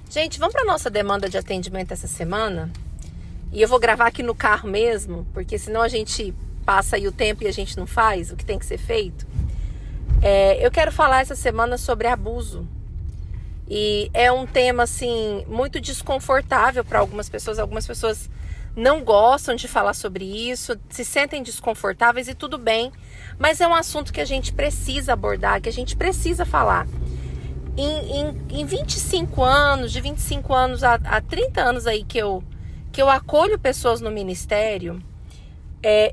Gente, vamos para nossa demanda de atendimento essa semana? E eu vou gravar aqui no carro mesmo, porque senão a gente passa aí o tempo e a gente não faz o que tem que ser feito. Eu quero falar essa semana sobre abuso. E é um tema, assim, muito desconfortável para algumas pessoas. Algumas pessoas não gostam de falar sobre isso, se sentem desconfortáveis e tudo bem. Mas é um assunto que a gente precisa abordar, que a gente precisa falar. Em 25 anos, de 25 anos a 30 anos aí que eu acolho pessoas no ministério,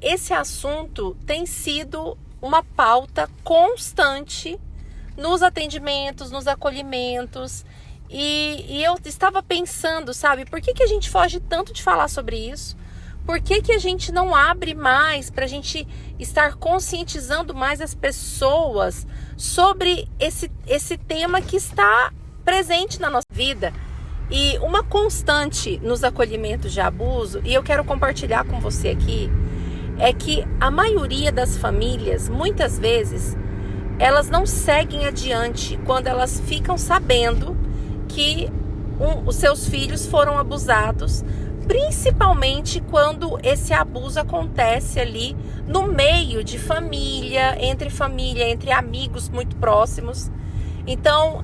esse assunto tem sido uma pauta constante nos atendimentos, nos acolhimentos. E eu estava pensando, sabe, por que a gente foge tanto de falar sobre isso? Por que a gente não abre mais para a gente estar conscientizando mais as pessoas sobre esse tema que está presente na nossa vida? E uma constante nos acolhimentos de abuso, e eu quero compartilhar com você aqui, é que a maioria das famílias, muitas vezes, elas não seguem adiante quando elas ficam sabendo que os seus filhos foram abusados, principalmente quando esse abuso acontece ali no meio de família, entre amigos muito próximos. Então,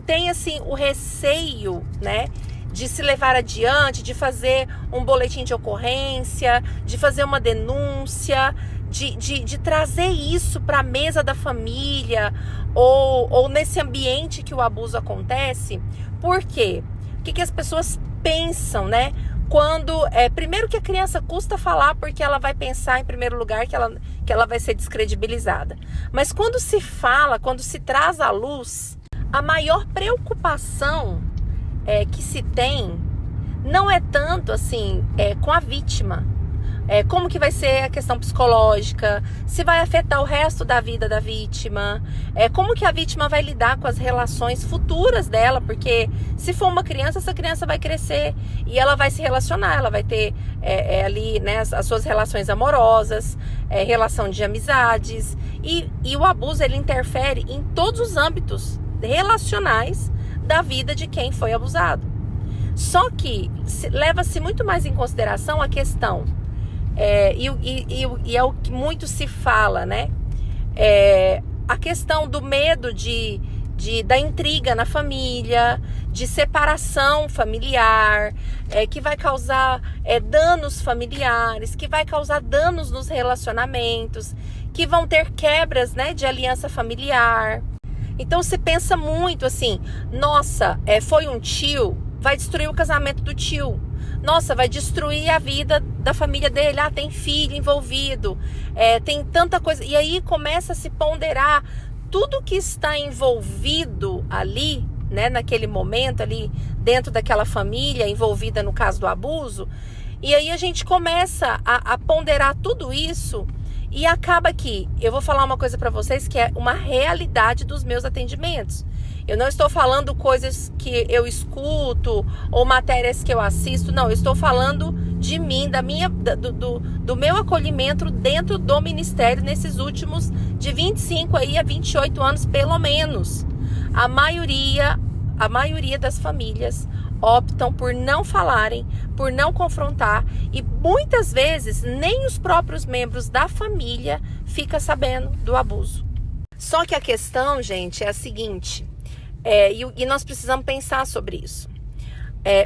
tem assim o receio, né, de se levar adiante, de fazer um boletim de ocorrência, de fazer uma denúncia, de trazer isso para a mesa da família ou nesse ambiente que o abuso acontece. Por quê? O que as pessoas pensam, né? Quando, primeiro que a criança custa falar porque ela vai pensar em primeiro lugar que ela vai ser descredibilizada. Mas quando se fala, quando se traz à luz, a maior preocupação que se tem não é tanto assim com a vítima. Como que vai ser a questão psicológica, se vai afetar o resto da vida da vítima, como que a vítima vai lidar com as relações futuras dela, porque se for uma criança, essa criança vai crescer e ela vai se relacionar, ela vai ter ali, né, as suas relações amorosas, relação de amizades, e o abuso ele interfere em todos os âmbitos relacionais da vida de quem foi abusado. Só que leva-se muito mais em consideração a questão e é o que muito se fala, né? A questão do medo da intriga na família, de separação familiar, que vai causar danos familiares, que vai causar danos nos relacionamentos, que vão ter quebras, né, de aliança familiar. Então se pensa muito assim, nossa, foi um tio, vai destruir o casamento do tio. Nossa, vai destruir a vida da família dele. Tem filho envolvido, tem tanta coisa. E aí começa a se ponderar tudo que está envolvido ali, né, naquele momento ali, dentro daquela família envolvida no caso do abuso. E aí a gente começa a ponderar tudo isso e acaba que, eu vou falar uma coisa para vocês que é uma realidade dos meus atendimentos. Eu não estou falando coisas que eu escuto ou matérias que eu assisto. Não, eu estou falando de mim, do meu acolhimento dentro do ministério nesses últimos de 25 aí a 28 anos, pelo menos. A maioria das famílias optam por não falarem, por não confrontar, e muitas vezes nem os próprios membros da família ficam sabendo do abuso. Só que a questão, gente, é a seguinte... E nós precisamos pensar sobre isso.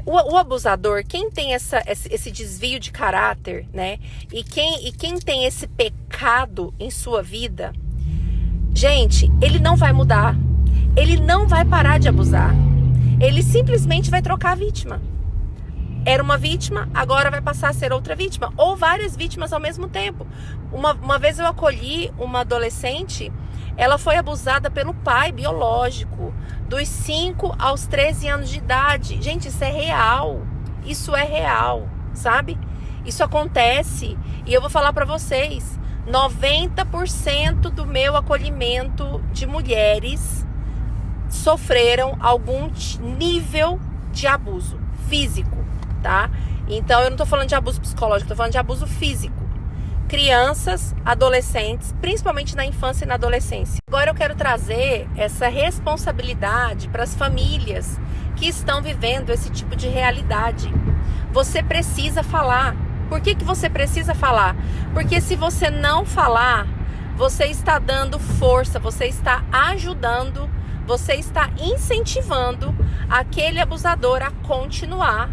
O abusador, quem tem esse desvio de caráter, né? E quem tem esse pecado em sua vida, gente, ele não vai mudar. Ele não vai parar de abusar. Ele simplesmente vai trocar a vítima. Era uma vítima, agora vai passar a ser outra vítima. Ou várias vítimas ao mesmo tempo. Uma vez eu acolhi uma adolescente. Ela foi abusada pelo pai biológico, dos 5 aos 13 anos de idade. Gente, isso é real. Isso é real, sabe? Isso acontece. E eu vou falar para vocês, 90% do meu acolhimento de mulheres sofreram algum nível de abuso físico, tá? Então, eu não tô falando de abuso psicológico, tô falando de abuso físico. crianças, adolescentes, principalmente na infância e na adolescência. Agora eu quero trazer essa responsabilidade para as famílias que estão vivendo esse tipo de realidade. Você precisa falar. Por que você precisa falar? Porque se você não falar, você está dando força, você está ajudando, você está incentivando aquele abusador a continuar,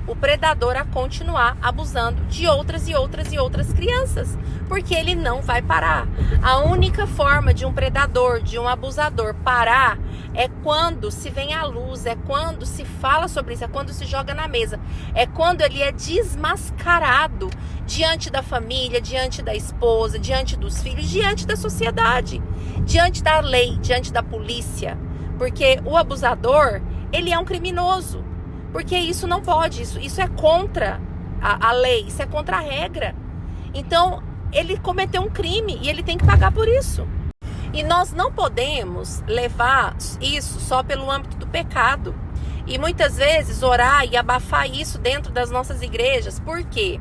o predador a continuar abusando de outras e outras e outras crianças, porque ele não vai parar. A única forma de um predador, de um abusador parar é quando se vem à luz, é quando se fala sobre isso, é quando se joga na mesa, é quando ele é desmascarado diante da família, diante da esposa, diante dos filhos, diante da sociedade, diante da lei, diante da polícia, porque o abusador, ele é um criminoso. Porque isso não pode, isso é contra a lei, isso é contra a regra. Então, ele cometeu um crime e ele tem que pagar por isso. E nós não podemos levar isso só pelo âmbito do pecado. E muitas vezes orar e abafar isso dentro das nossas igrejas. Por quê?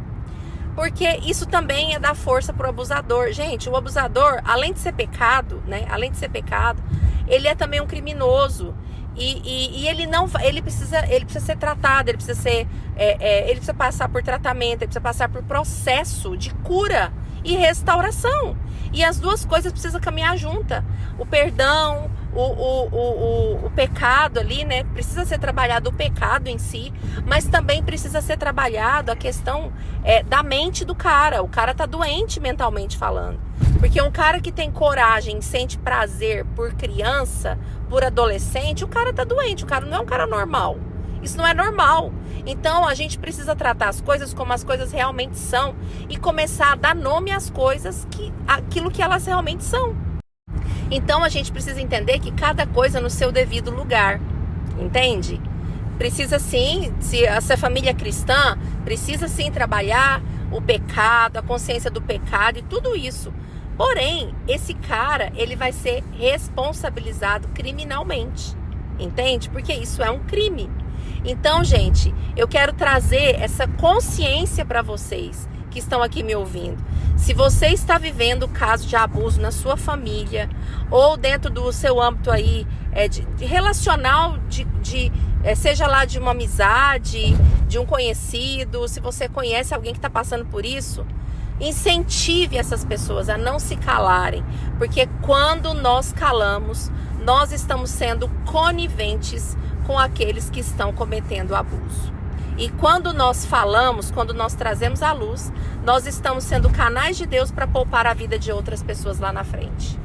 Porque isso também é dar força para o abusador. Gente, o abusador, além de ser pecado, né? Além de ser pecado, ele é também um criminoso. E ele precisa ser tratado, ele precisa passar por tratamento, ele precisa passar por processo de cura e restauração. E as duas coisas precisam caminhar juntas. O perdão, o pecado ali, né? Precisa ser trabalhado o pecado em si, mas também precisa ser trabalhado a questão da mente do cara. O cara tá doente mentalmente falando. Porque um cara que tem coragem, sente prazer por criança, por adolescente, o cara tá doente, o cara não é um cara normal. Isso não é normal. Então a gente precisa tratar as coisas como as coisas realmente são e começar a dar nome às coisas, aquilo que elas realmente são. Então a gente precisa entender que cada coisa no seu devido lugar, entende? Precisa sim, se a sua família é cristã, precisa sim trabalhar o pecado, a consciência do pecado e tudo isso. Porém, esse cara, ele vai ser responsabilizado criminalmente, entende? Porque isso é um crime. Então, gente, eu quero trazer essa consciência para vocês que estão aqui me ouvindo. Se você está vivendo caso de abuso na sua família ou dentro do seu âmbito aí de relacional, seja lá de uma amizade, de um conhecido, se você conhece alguém que está passando por isso, incentive essas pessoas a não se calarem, porque quando nós calamos, nós estamos sendo coniventes com aqueles que estão cometendo abuso. E quando nós falamos, quando nós trazemos à luz, nós estamos sendo canais de Deus para poupar a vida de outras pessoas lá na frente.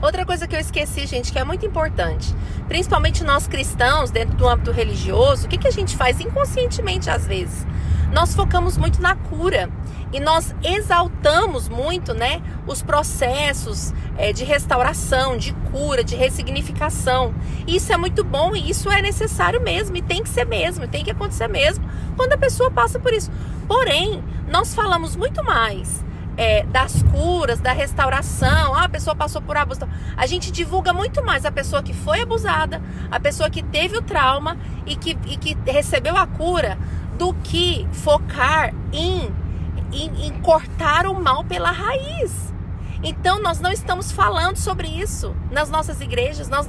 Outra coisa que eu esqueci, gente, que é muito importante, principalmente nós cristãos, dentro do âmbito religioso, o que a gente faz inconscientemente às vezes? Nós focamos muito na cura e nós exaltamos muito, né, os processos de restauração, de cura, de ressignificação. Isso é muito bom e isso é necessário mesmo e tem que ser mesmo, tem que acontecer mesmo quando a pessoa passa por isso. Porém, nós falamos muito mais das curas, da restauração, a pessoa passou por abuso. A gente divulga muito mais a pessoa que foi abusada, a pessoa que teve o trauma e que recebeu a cura, do que focar em cortar o mal pela raiz. Então nós não estamos falando sobre isso nas nossas igrejas, nós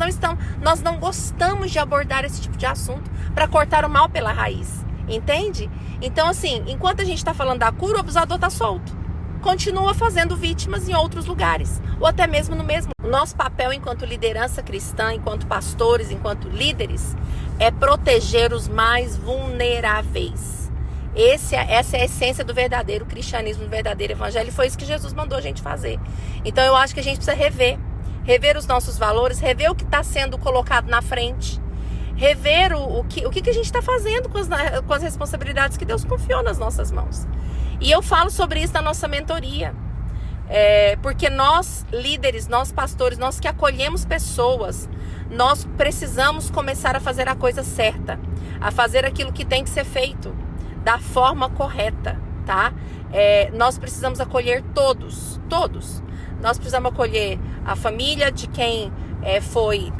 não gostamos de abordar esse tipo de assunto para cortar o mal pela raiz, entende? Então assim, enquanto a gente está falando da cura, o abusador está solto, continua fazendo vítimas em outros lugares, ou até mesmo no mesmo. O nosso papel enquanto liderança cristã, enquanto pastores, enquanto líderes, é proteger os mais vulneráveis. Essa é a essência do verdadeiro cristianismo, do verdadeiro evangelho. E foi isso que Jesus mandou a gente fazer. Então eu acho que a gente precisa rever os nossos valores, rever o que está sendo colocado na frente, rever o que a gente está fazendo com as responsabilidades que Deus confiou nas nossas mãos. E eu falo sobre isso na nossa mentoria. Porque nós líderes, nós pastores, nós que acolhemos pessoas, nós precisamos começar a fazer a coisa certa, a fazer aquilo que tem que ser feito da forma correta, tá? Nós precisamos acolher todos. Nós precisamos acolher a família de quem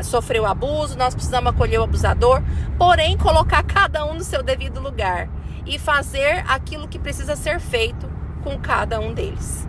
sofreu abuso, nós precisamos acolher o abusador, porém colocar cada um no seu devido lugar e fazer aquilo que precisa ser feito com cada um deles.